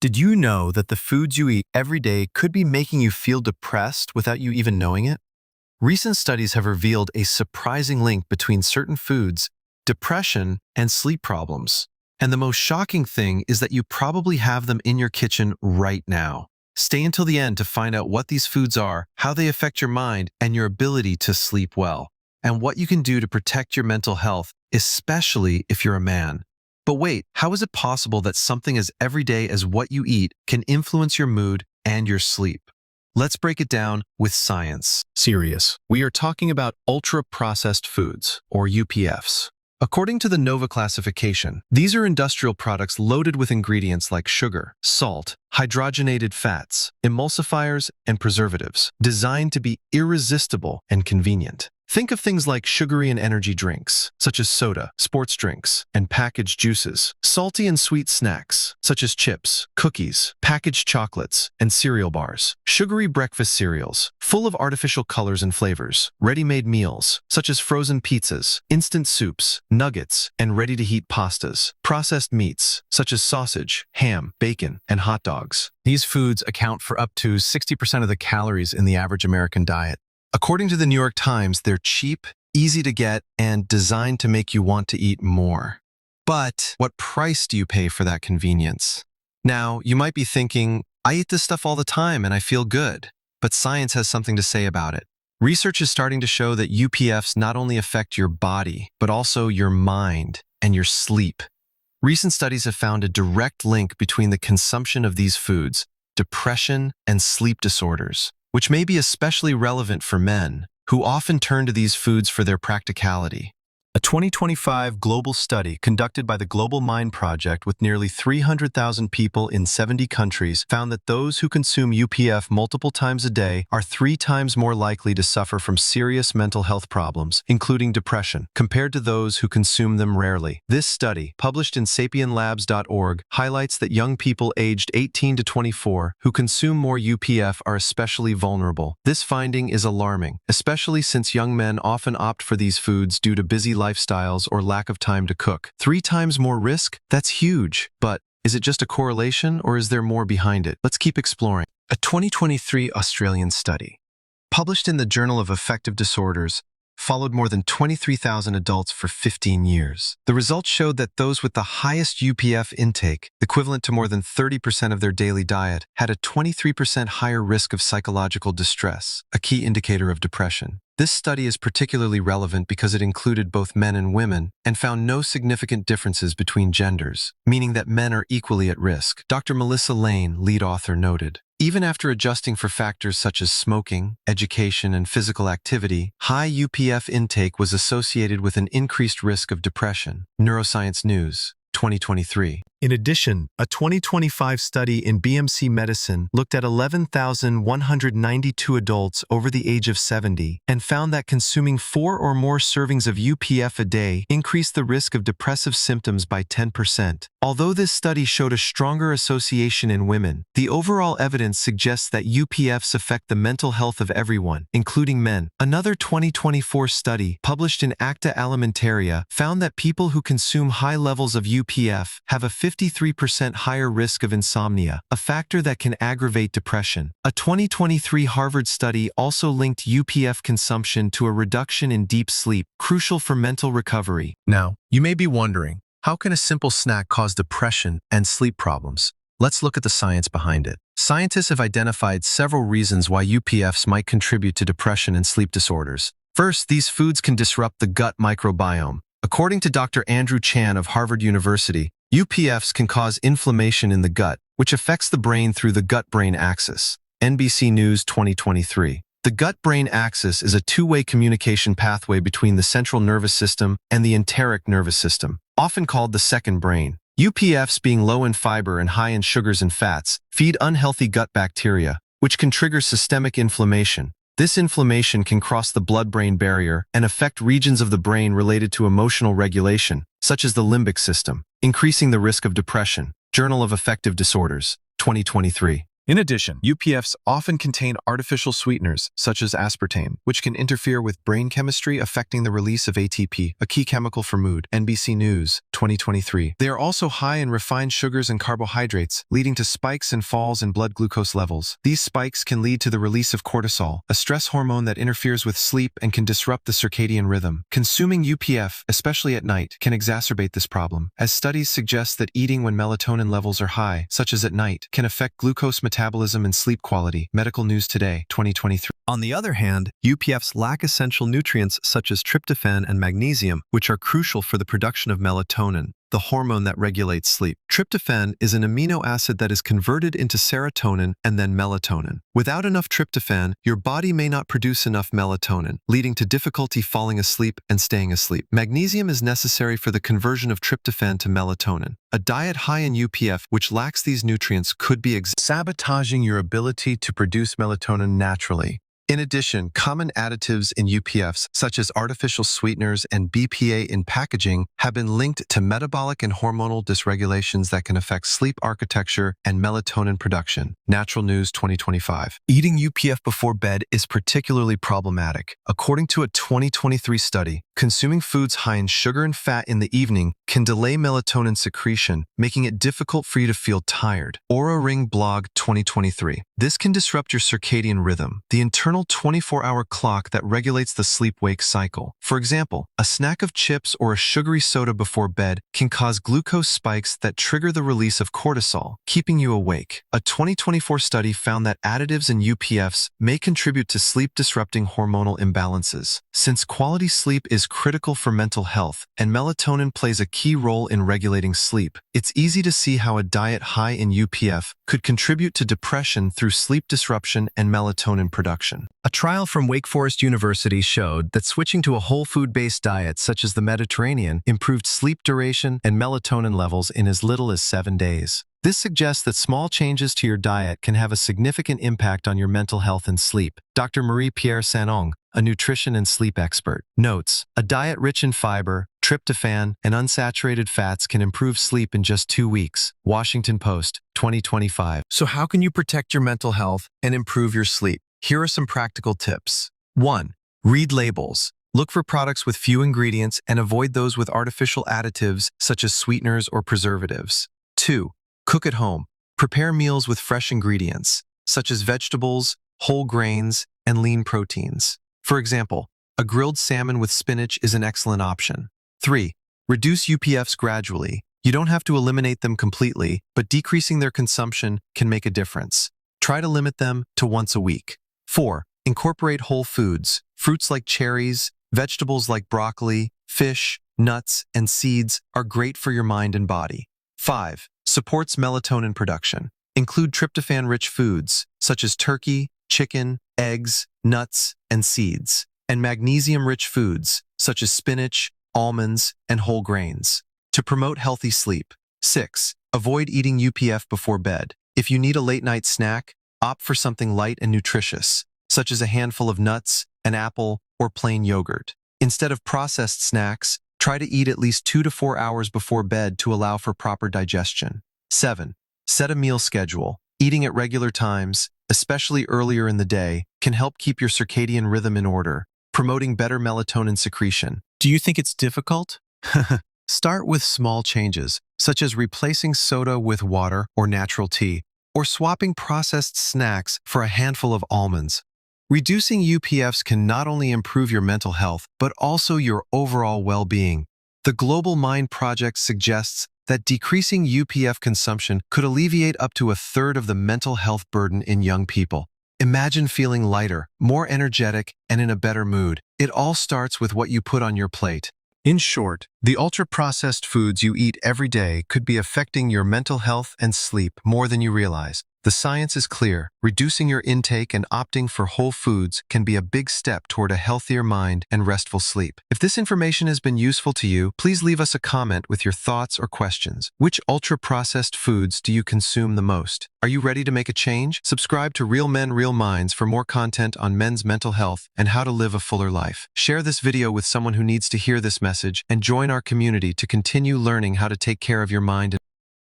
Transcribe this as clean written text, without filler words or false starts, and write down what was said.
Did you know that the foods you eat every day could be making you feel depressed without you even knowing it? Recent studies have revealed a surprising link between certain foods, depression, and sleep problems. And the most shocking thing is that you probably have them in your kitchen right now. Stay until the end to find out what these foods are, how they affect your mind, and your ability to sleep well, and what you can do to protect your mental health, especially if you're a man. But wait, how is it possible that something as everyday as what you eat can influence your mood and your sleep? Let's break it down with science. Serious. We are talking about ultra-processed foods, or UPFs. According to the NOVA classification, these are industrial products loaded with ingredients like sugar, salt, hydrogenated fats, emulsifiers, and preservatives, designed to be irresistible and convenient. Think of things like sugary and energy drinks, such as soda, sports drinks, and packaged juices, salty and sweet snacks, such as chips, cookies, packaged chocolates, and cereal bars, sugary breakfast cereals, full of artificial colors and flavors, ready-made meals, such as frozen pizzas, instant soups, nuggets, and ready-to-heat pastas, processed meats, such as sausage, ham, bacon, and hot dogs. These foods account for up to 60% of the calories in the average American diet. According to the New York Times, they're cheap, easy to get, and designed to make you want to eat more. But what price do you pay for that convenience? Now, you might be thinking, I eat this stuff all the time and I feel good. But science has something to say about it. Research is starting to show that UPFs not only affect your body, but also your mind and your sleep. Recent studies have found a direct link between the consumption of these foods, depression, and sleep disorders, which may be especially relevant for men, who often turn to these foods for their practicality. A 2025 global study conducted by the Global Mind Project with nearly 300,000 people in 70 countries found that those who consume UPF multiple times a day are 3 times more likely to suffer from serious mental health problems, including depression, compared to those who consume them rarely. This study, published in sapienlabs.org, highlights that young people aged 18 to 24 who consume more UPF are especially vulnerable. This finding is alarming, especially since young men often opt for these foods due to busy lifestyles or lack of time to cook. 3 times more risk? That's huge. But is it just a correlation or is there more behind it? Let's keep exploring. A 2023 Australian study, published in the Journal of Affective Disorders, followed more than 23,000 adults for 15 years. The results showed that those with the highest UPF intake, equivalent to more than 30% of their daily diet, had a 23% higher risk of psychological distress, a key indicator of depression. This study is particularly relevant because it included both men and women and found no significant differences between genders, meaning that men are equally at risk. Dr. Melissa Lane, lead author, noted, even after adjusting for factors such as smoking, education, and physical activity, high UPF intake was associated with an increased risk of depression. Neuroscience News, 2023. In addition, a 2025 study in BMC Medicine looked at 11,192 adults over the age of 70 and found that consuming 4 or more servings of UPF a day increased the risk of depressive symptoms by 10%. Although this study showed a stronger association in women, the overall evidence suggests that UPFs affect the mental health of everyone, including men. Another 2024 study, published in Acta Alimentaria, found that people who consume high levels of UPF have a 53% higher risk of insomnia, a factor that can aggravate depression. A 2023 Harvard study also linked UPF consumption to a reduction in deep sleep, crucial for mental recovery. Now, you may be wondering, how can a simple snack cause depression and sleep problems? Let's look at the science behind it. Scientists have identified several reasons why UPFs might contribute to depression and sleep disorders. First, these foods can disrupt the gut microbiome. According to Dr. Andrew Chan of Harvard University, UPFs can cause inflammation in the gut, which affects the brain through the gut-brain axis. NBC News 2023. The gut-brain axis is a two-way communication pathway between the central nervous system and the enteric nervous system, often called the second brain. UPFs, being low in fiber and high in sugars and fats, feed unhealthy gut bacteria, which can trigger systemic inflammation. This inflammation can cross the blood-brain barrier and affect regions of the brain related to emotional regulation, such as the limbic system, increasing the risk of depression. Journal of Affective Disorders, 2023. In addition, UPFs often contain artificial sweeteners, such as aspartame, which can interfere with brain chemistry, affecting the release of ATP, a key chemical for mood. NBC News, 2023. They are also high in refined sugars and carbohydrates, leading to spikes and falls in blood glucose levels. These spikes can lead to the release of cortisol, a stress hormone that interferes with sleep and can disrupt the circadian rhythm. Consuming UPF, especially at night, can exacerbate this problem, as studies suggest that eating when melatonin levels are high, such as at night, can affect glucose metabolism and sleep quality. Medical News Today, 2023. On the other hand, UPFs lack essential nutrients such as tryptophan and magnesium, which are crucial for the production of melatonin, the hormone that regulates sleep. Tryptophan is an amino acid that is converted into serotonin and then melatonin. Without enough tryptophan, your body may not produce enough melatonin, leading to difficulty falling asleep and staying asleep. Magnesium is necessary for the conversion of tryptophan to melatonin. A diet high in UPF which lacks these nutrients could be sabotaging your ability to produce melatonin naturally. In addition, common additives in UPFs, such as artificial sweeteners and BPA in packaging, have been linked to metabolic and hormonal dysregulations that can affect sleep architecture and melatonin production. Natural News 2025. Eating UPF before bed is particularly problematic. According to a 2023 study, consuming foods high in sugar and fat in the evening can delay melatonin secretion, making it difficult for you to feel tired. Aura Ring Blog 2023. This can disrupt your circadian rhythm, the internal 24-hour clock that regulates the sleep-wake cycle. For example, a snack of chips or a sugary soda before bed can cause glucose spikes that trigger the release of cortisol, keeping you awake. A 2024 study found that additives in UPFs may contribute to sleep-disrupting hormonal imbalances. Since quality sleep is critical for mental health, and melatonin plays a key role in regulating sleep, it's easy to see how a diet high in UPF could contribute to depression through sleep disruption and melatonin production. A trial from Wake Forest University showed that switching to a whole food-based diet such as the Mediterranean improved sleep duration and melatonin levels in as little as 7 days. This suggests that small changes to your diet can have a significant impact on your mental health and sleep. Dr. Marie-Pierre Sanong, a nutrition and sleep expert, notes, a diet rich in fiber, tryptophan, and unsaturated fats can improve sleep in just 2 weeks. Washington Post, 2025. So how can you protect your mental health and improve your sleep? Here are some practical tips. 1. Read labels. Look for products with few ingredients and avoid those with artificial additives such as sweeteners or preservatives. 2. Cook at home. Prepare meals with fresh ingredients, such as vegetables, whole grains, and lean proteins. For example, a grilled salmon with spinach is an excellent option. 3. Reduce UPFs gradually. You don't have to eliminate them completely, but decreasing their consumption can make a difference. Try to limit them to once a week. 4. Incorporate whole foods. Fruits like cherries, vegetables like broccoli, fish, nuts, and seeds are great for your mind and body. 5. Supports melatonin production. Include tryptophan-rich foods, such as turkey, chicken, eggs, nuts, and seeds, and magnesium-rich foods, such as spinach, almonds, and whole grains, to promote healthy sleep. 6. Avoid eating UPF before bed. If you need a late-night snack, opt for something light and nutritious, such as a handful of nuts, an apple, or plain yogurt. Instead of processed snacks, try to eat at least 2 to 4 hours before bed to allow for proper digestion. 7. Set a meal schedule. Eating at regular times, especially earlier in the day, can help keep your circadian rhythm in order, promoting better melatonin secretion. Do you think it's difficult? Start with small changes, such as replacing soda with water or natural tea, or swapping processed snacks for a handful of almonds. Reducing UPFs can not only improve your mental health, but also your overall well-being. The Global Mind Project suggests that decreasing UPF consumption could alleviate up to a third of the mental health burden in young people. Imagine feeling lighter, more energetic, and in a better mood. It all starts with what you put on your plate. In short, the ultra-processed foods you eat every day could be affecting your mental health and sleep more than you realize. The science is clear. Reducing your intake and opting for whole foods can be a big step toward a healthier mind and restful sleep. If this information has been useful to you, please leave us a comment with your thoughts or questions. Which ultra-processed foods do you consume the most? Are you ready to make a change? Subscribe to Real Men, Real Minds for more content on men's mental health and how to live a fuller life. Share this video with someone who needs to hear this message and join our community to continue learning how to take care of your mind.